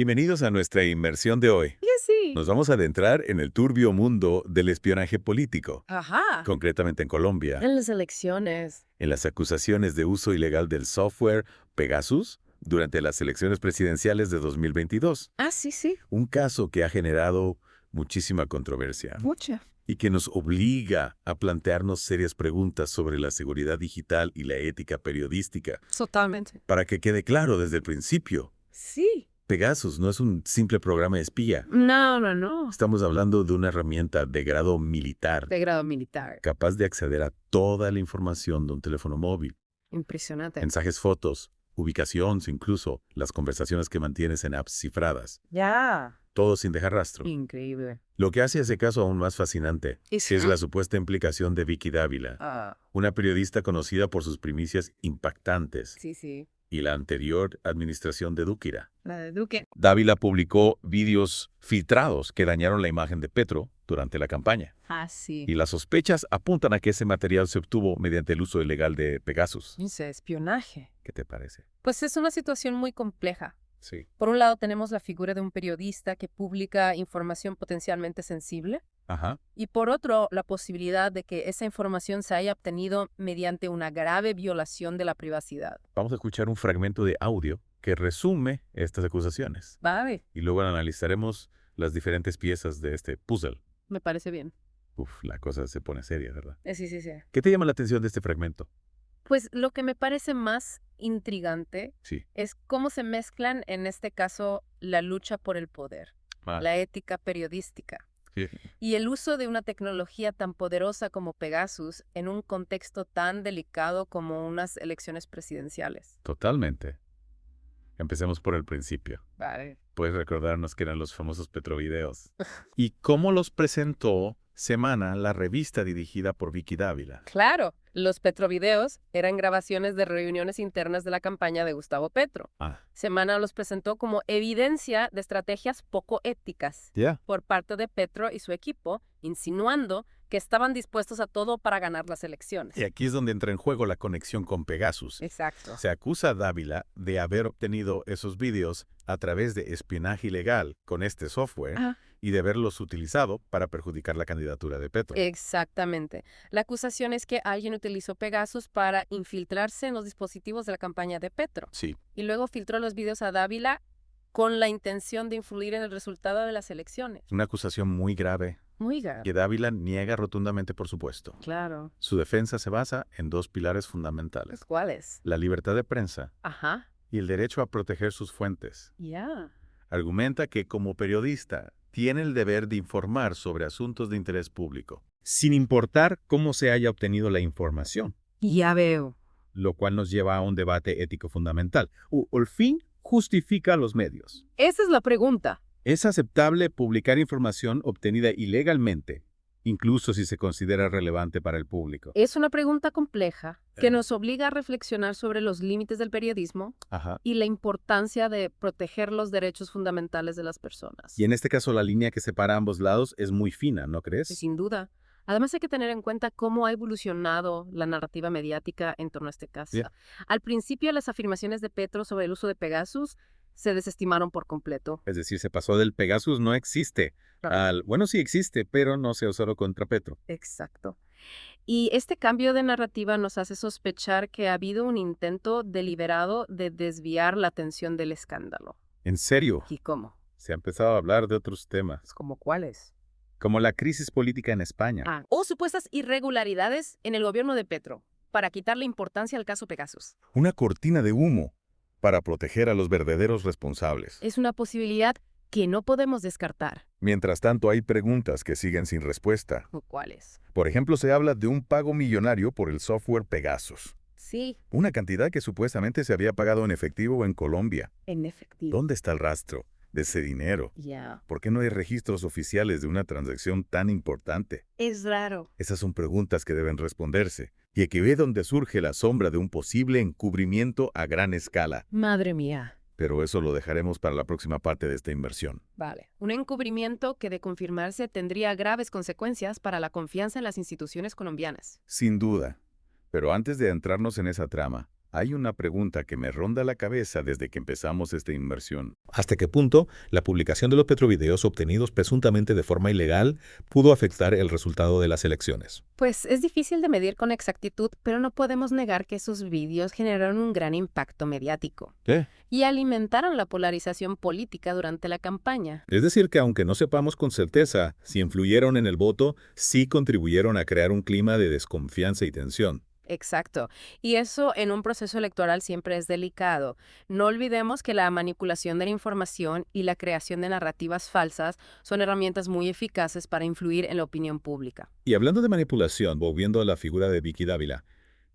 Bienvenidos a nuestra inmersión de hoy. Sí. Nos vamos a adentrar en el turbio mundo del espionaje político, Ajá. concretamente en Colombia, En las elecciones. en las acusaciones de uso ilegal del software Pegasus durante las elecciones presidenciales de 2022. Ah, sí. Un caso que ha generado muchísima controversia Mucha. y que nos obliga a plantearnos serias preguntas sobre la seguridad digital y la ética periodística. Totalmente. Para que quede claro desde el principio, Sí. Pegasus no es un simple programa espía. No. Estamos hablando de una herramienta de grado militar, De grado militar. capaz de acceder a toda la información de un teléfono móvil. Impresionante. Mensajes, fotos, ubicaciones, incluso las conversaciones que mantienes en apps cifradas. Ya. Todo sin dejar rastro. Increíble. Lo que hace ese caso aún más fascinante ¿Es es la supuesta implicación de Vicky Dávila, una periodista conocida por sus primicias impactantes, Sí. y la anterior administración de Dúquira. La de Duque. Dávila publicó vídeos filtrados que dañaron la imagen de Petro durante la campaña. Ah, sí. Y las sospechas apuntan a que ese material se obtuvo mediante el uso ilegal de Pegasus. Dice espionaje. ¿Qué te parece? Pues es una situación muy compleja. Sí. Por un lado tenemos la figura de un periodista que publica información potencialmente sensible. Ajá. Y por otro, la posibilidad de que esa información se haya obtenido mediante una grave violación de la privacidad. Vamos a escuchar un fragmento de audio que resume estas acusaciones. Vale, Y luego analizaremos las diferentes piezas de este puzzle. me parece bien. Uf, la cosa se pone seria, ¿verdad? Sí. ¿Qué te llama la atención de este fragmento? Pues lo que me parece más intrigante Sí. es cómo se mezclan, en este caso, la lucha por el poder, la ética periodística Sí. y el uso de una tecnología tan poderosa como Pegasus en un contexto tan delicado como unas elecciones presidenciales. Totalmente. Empecemos por el principio. Vale. Puedes recordarnos que eran los famosos Petrovideos. ¿Y cómo los presentó Semana, la revista dirigida por Vicky Dávila? Claro, los Petrovideos eran grabaciones de reuniones internas de la campaña de Gustavo Petro. Semana los presentó como evidencia de estrategias poco éticas por parte de Petro y su equipo, insinuando que estaban dispuestos a todo para ganar las elecciones. Y aquí es donde entra en juego la conexión con Pegasus. Exacto. Se acusa a Dávila de haber obtenido esos vídeos a través de espionaje ilegal con este software y de haberlos utilizado para perjudicar la candidatura de Petro. Exactamente. La acusación es que alguien utilizó Pegasus para infiltrarse en los dispositivos de la campaña de Petro. Sí. Y luego filtró los videos a Dávila con la intención de influir en el resultado de las elecciones. Una acusación muy grave. Muy grave. Que Dávila niega rotundamente, por supuesto. Claro. Su defensa se basa en dos pilares fundamentales. ¿Cuáles? La libertad de prensa y el derecho a proteger sus fuentes. Argumenta que como periodista tiene el deber de informar sobre asuntos de interés público, sin importar cómo se haya obtenido la información. Ya veo. Lo cual nos lleva a un debate ético fundamental. ¿El fin justifica los medios? Esa es la pregunta. ¿Es aceptable publicar información obtenida ilegalmente, incluso si se considera relevante para el público? Es una pregunta compleja que nos obliga a reflexionar sobre los límites del periodismo y la importancia de proteger los derechos fundamentales de las personas. Y en este caso la línea que separa ambos lados es muy fina, ¿no crees? Sin duda. Además hay que tener en cuenta cómo ha evolucionado la narrativa mediática en torno a este caso. Al principio las afirmaciones de Petro sobre el uso de Pegasus se desestimaron por completo. Es decir, se pasó del Pegasus no existe al, bueno, sí existe, pero no se ha usado contra Petro. Exacto. Y este cambio de narrativa nos hace sospechar que ha habido un intento deliberado de desviar la atención del escándalo. ¿En serio? ¿Y cómo? Se ha empezado a hablar de otros temas. ¿Cómo cuáles? Como la crisis política en España. O supuestas irregularidades en el gobierno de Petro, para quitarle importancia al caso Pegasus. Una cortina de humo para proteger a los verdaderos responsables. Es una posibilidad que no podemos descartar. Mientras tanto, hay preguntas que siguen sin respuesta. ¿Cuáles? Por ejemplo, se habla de un pago millonario por el software Pegasus. Sí. Una cantidad que supuestamente se había pagado en efectivo en Colombia. En efectivo. ¿Dónde está el rastro de ese dinero? ¿Por qué no hay registros oficiales de una transacción tan importante? Es raro. Esas son preguntas que deben responderse. Y aquí ve donde surge la sombra de un posible encubrimiento a gran escala. Madre mía. Pero eso lo dejaremos para la próxima parte de esta inversión. Vale. Un encubrimiento que, de confirmarse, tendría graves consecuencias para la confianza en las instituciones colombianas. Sin duda. Pero antes de adentrarnos en esa trama, Hay una pregunta que me ronda la cabeza desde que empezamos esta inmersión. ¿Hasta qué punto la publicación de los petrovideos obtenidos presuntamente de forma ilegal pudo afectar el resultado de las elecciones? Pues es difícil de medir con exactitud, pero no podemos negar que esos vídeos generaron un gran impacto mediático. ¿Qué? Y alimentaron la polarización política durante la campaña. Es decir, que aunque no sepamos con certeza si influyeron en el voto, sí contribuyeron a crear un clima de desconfianza y tensión. Exacto. Y eso en un proceso electoral siempre es delicado. No olvidemos que la manipulación de la información y la creación de narrativas falsas son herramientas muy eficaces para influir en la opinión pública. Y hablando de manipulación, volviendo a la figura de Vicky Dávila,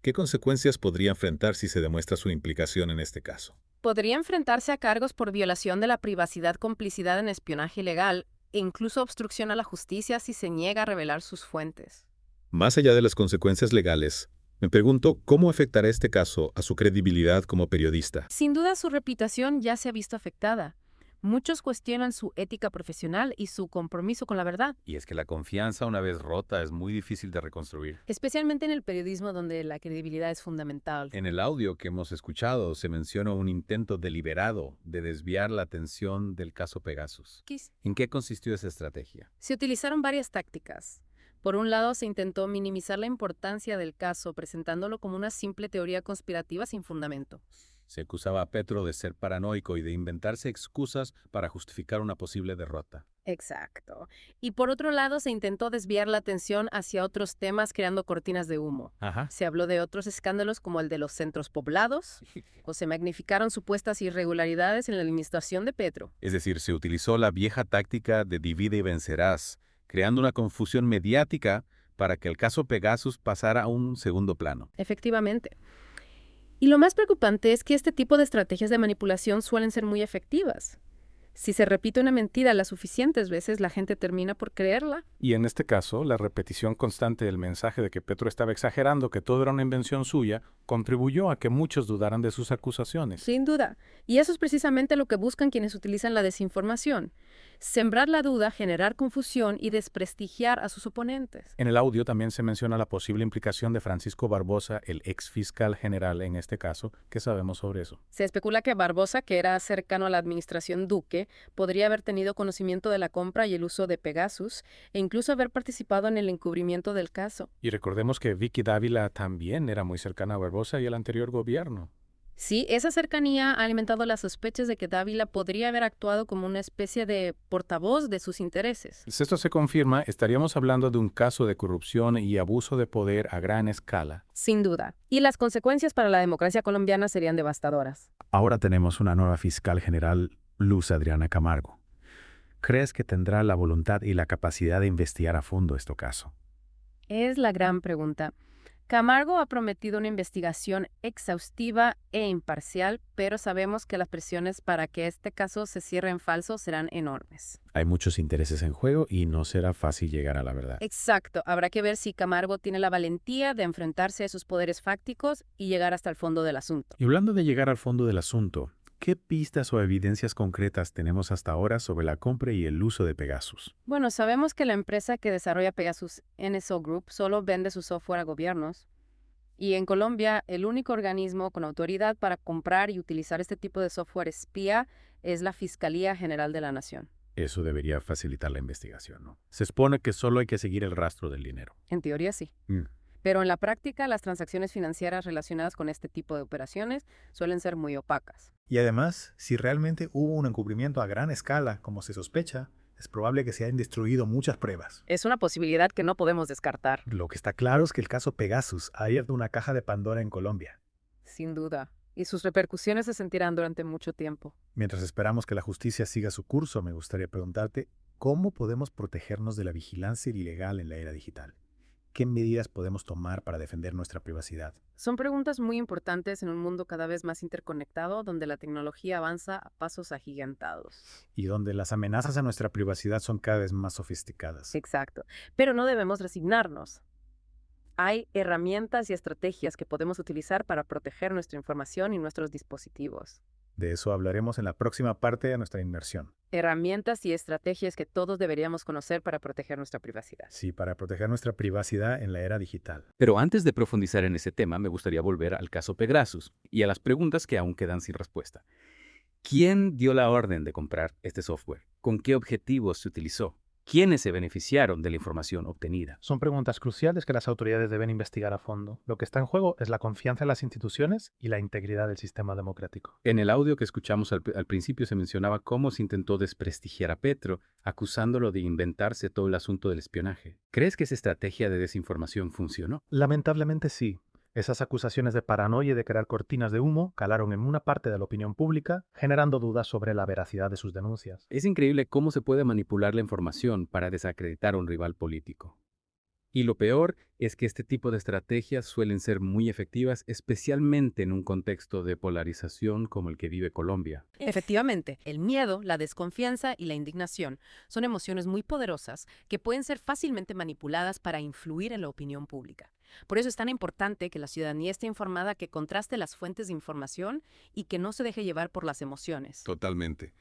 ¿qué consecuencias podría enfrentar si se demuestra su implicación en este caso? Podría enfrentarse a cargos por violación de la privacidad, complicidad en espionaje ilegal e incluso obstrucción a la justicia si se niega a revelar sus fuentes. Más allá de las consecuencias legales, me pregunto cómo afectará este caso a su credibilidad como periodista. Sin duda, su reputación ya se ha visto afectada. Muchos cuestionan su ética profesional y su compromiso con la verdad. Y es que la confianza, una vez rota, es muy difícil de reconstruir. Especialmente en el periodismo, donde la credibilidad es fundamental. En el audio que hemos escuchado se menciona un intento deliberado de desviar la atención del caso Pegasus. ¿En qué consistió esa estrategia? Se utilizaron varias tácticas. Por un lado, se intentó minimizar la importancia del caso, presentándolo como una simple teoría conspirativa sin fundamento. Se acusaba a Petro de ser paranoico y de inventarse excusas para justificar una posible derrota. Exacto. Y por otro lado, se intentó desviar la atención hacia otros temas creando cortinas de humo. Ajá. Se habló de otros escándalos como el de los centros poblados, o se magnificaron supuestas irregularidades en la administración de Petro. Es decir, se utilizó la vieja táctica de divide y vencerás, creando una confusión mediática para que el caso Pegasus pasara a un segundo plano. Efectivamente. Y lo más preocupante es que este tipo de estrategias de manipulación suelen ser muy efectivas. Si se repite una mentira las suficientes veces, la gente termina por creerla. Y en este caso, la repetición constante del mensaje de que Petro estaba exagerando, que todo era una invención suya, contribuyó a que muchos dudaran de sus acusaciones. Sin duda. Y eso es precisamente lo que buscan quienes utilizan la desinformación. Sembrar la duda, generar confusión y desprestigiar a sus oponentes. En el audio también se menciona la posible implicación de Francisco Barbosa, el ex fiscal general en este caso. ¿Qué sabemos sobre eso? Se especula que Barbosa, que era cercano a la administración Duque, podría haber tenido conocimiento de la compra y el uso de Pegasus e incluso haber participado en el encubrimiento del caso. Y recordemos que Vicky Dávila también era muy cercana a Barbosa y al anterior gobierno. Sí, esa cercanía ha alimentado las sospechas de que Dávila podría haber actuado como una especie de portavoz de sus intereses. Si esto se confirma, estaríamos hablando de un caso de corrupción y abuso de poder a gran escala. Sin duda. Y las consecuencias para la democracia colombiana serían devastadoras. Ahora tenemos una nueva fiscal general, Luz Adriana Camargo. ¿Crees que tendrá la voluntad y la capacidad de investigar a fondo este caso? Es la gran pregunta. Camargo ha prometido una investigación exhaustiva e imparcial, pero sabemos que las presiones para que este caso se cierre en falso serán enormes. Hay muchos intereses en juego y no será fácil llegar a la verdad. Exacto. Habrá que ver si Camargo tiene la valentía de enfrentarse a esos poderes fácticos y llegar hasta el fondo del asunto. Y hablando de llegar al fondo del asunto, ¿qué pistas o evidencias concretas tenemos hasta ahora sobre la compra y el uso de Pegasus? Bueno, sabemos que la empresa que desarrolla Pegasus, NSO Group, solo vende su software a gobiernos. Y en Colombia, el único organismo con autoridad para comprar y utilizar este tipo de software espía es la Fiscalía General de la Nación. Eso debería facilitar la investigación, ¿no? Se supone que solo hay que seguir el rastro del dinero. En teoría sí. Pero en la práctica, las transacciones financieras relacionadas con este tipo de operaciones suelen ser muy opacas. Y además, si realmente hubo un encubrimiento a gran escala, como se sospecha, es probable que se hayan destruido muchas pruebas. Es una posibilidad que no podemos descartar. Lo que está claro es que el caso Pegasus ha abierto una caja de Pandora en Colombia. Sin duda. Y sus repercusiones se sentirán durante mucho tiempo. Mientras esperamos que la justicia siga su curso, me gustaría preguntarte, ¿cómo podemos protegernos de la vigilancia ilegal en la era digital? ¿Qué medidas podemos tomar para defender nuestra privacidad? Son preguntas muy importantes en un mundo cada vez más interconectado, donde la tecnología avanza a pasos agigantados. Y donde las amenazas a nuestra privacidad son cada vez más sofisticadas. Exacto. Pero no debemos resignarnos. Hay herramientas y estrategias que podemos utilizar para proteger nuestra información y nuestros dispositivos. De eso hablaremos en la próxima parte de nuestra inmersión. Herramientas y estrategias que todos deberíamos conocer para proteger nuestra privacidad. Sí, para proteger nuestra privacidad en la era digital. Pero antes de profundizar en ese tema, me gustaría volver al caso Pegasus y a las preguntas que aún quedan sin respuesta. ¿Quién dio la orden de comprar este software? ¿Con qué objetivos se utilizó? ¿Quiénes se beneficiaron de la información obtenida? Son preguntas cruciales que las autoridades deben investigar a fondo. Lo que está en juego es la confianza en las instituciones y la integridad del sistema democrático. En el audio que escuchamos al principio se mencionaba cómo se intentó desprestigiar a Petro, acusándolo de inventarse todo el asunto del espionaje. ¿Crees que esa estrategia de desinformación funcionó? Lamentablemente sí. Esas acusaciones de paranoia y de crear cortinas de humo calaron en una parte de la opinión pública, generando dudas sobre la veracidad de sus denuncias. Es increíble cómo se puede manipular la información para desacreditar a un rival político. Y lo peor es que este tipo de estrategias suelen ser muy efectivas, especialmente en un contexto de polarización como el que vive Colombia. Efectivamente, el miedo, la desconfianza y la indignación son emociones muy poderosas que pueden ser fácilmente manipuladas para influir en la opinión pública. Por eso es tan importante que la ciudadanía esté informada, que contraste las fuentes de información y que no se deje llevar por las emociones. Totalmente.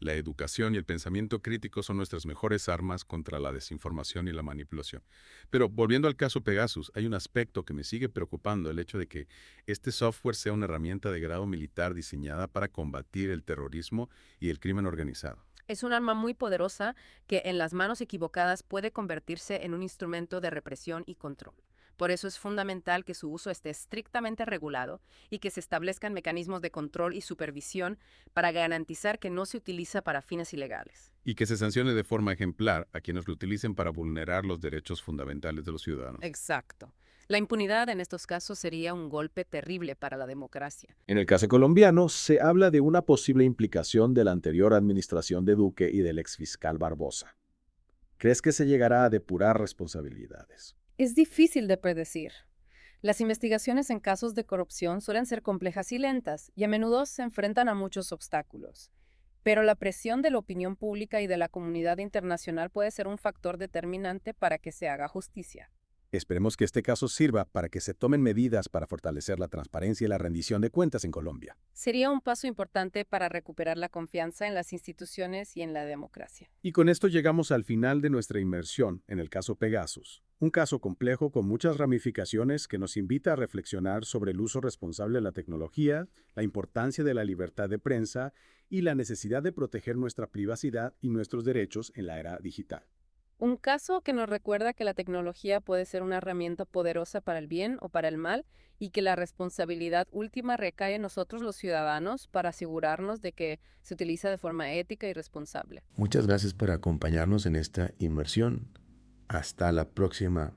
La educación y el pensamiento crítico son nuestras mejores armas contra la desinformación y la manipulación. Pero volviendo al caso Pegasus, hay un aspecto que me sigue preocupando, el hecho de que este software sea una herramienta de grado militar diseñada para combatir el terrorismo y el crimen organizado. Es un arma muy poderosa que en las manos equivocadas puede convertirse en un instrumento de represión y control. Por eso es fundamental que su uso esté estrictamente regulado y que se establezcan mecanismos de control y supervisión para garantizar que no se utiliza para fines ilegales. Y que se sancione de forma ejemplar a quienes lo utilicen para vulnerar los derechos fundamentales de los ciudadanos. Exacto. La impunidad en estos casos sería un golpe terrible para la democracia. En el caso colombiano, se habla de una posible implicación de la anterior administración de Duque y del exfiscal Barbosa. ¿Crees que se llegará a depurar responsabilidades? Es difícil de predecir. Las investigaciones en casos de corrupción suelen ser complejas y lentas y a menudo se enfrentan a muchos obstáculos. Pero la presión de la opinión pública y de la comunidad internacional puede ser un factor determinante para que se haga justicia. Esperemos que este caso sirva para que se tomen medidas para fortalecer la transparencia y la rendición de cuentas en Colombia. Sería un paso importante para recuperar la confianza en las instituciones y en la democracia. Y con esto llegamos al final de nuestra inmersión en el caso Pegasus. Un caso complejo con muchas ramificaciones que nos invita a reflexionar sobre el uso responsable de la tecnología, la importancia de la libertad de prensa y la necesidad de proteger nuestra privacidad y nuestros derechos en la era digital. Un caso que nos recuerda que la tecnología puede ser una herramienta poderosa para el bien o para el mal y que la responsabilidad última recae en nosotros los ciudadanos para asegurarnos de que se utiliza de forma ética y responsable. Muchas gracias por acompañarnos en esta inmersión. Hasta la próxima.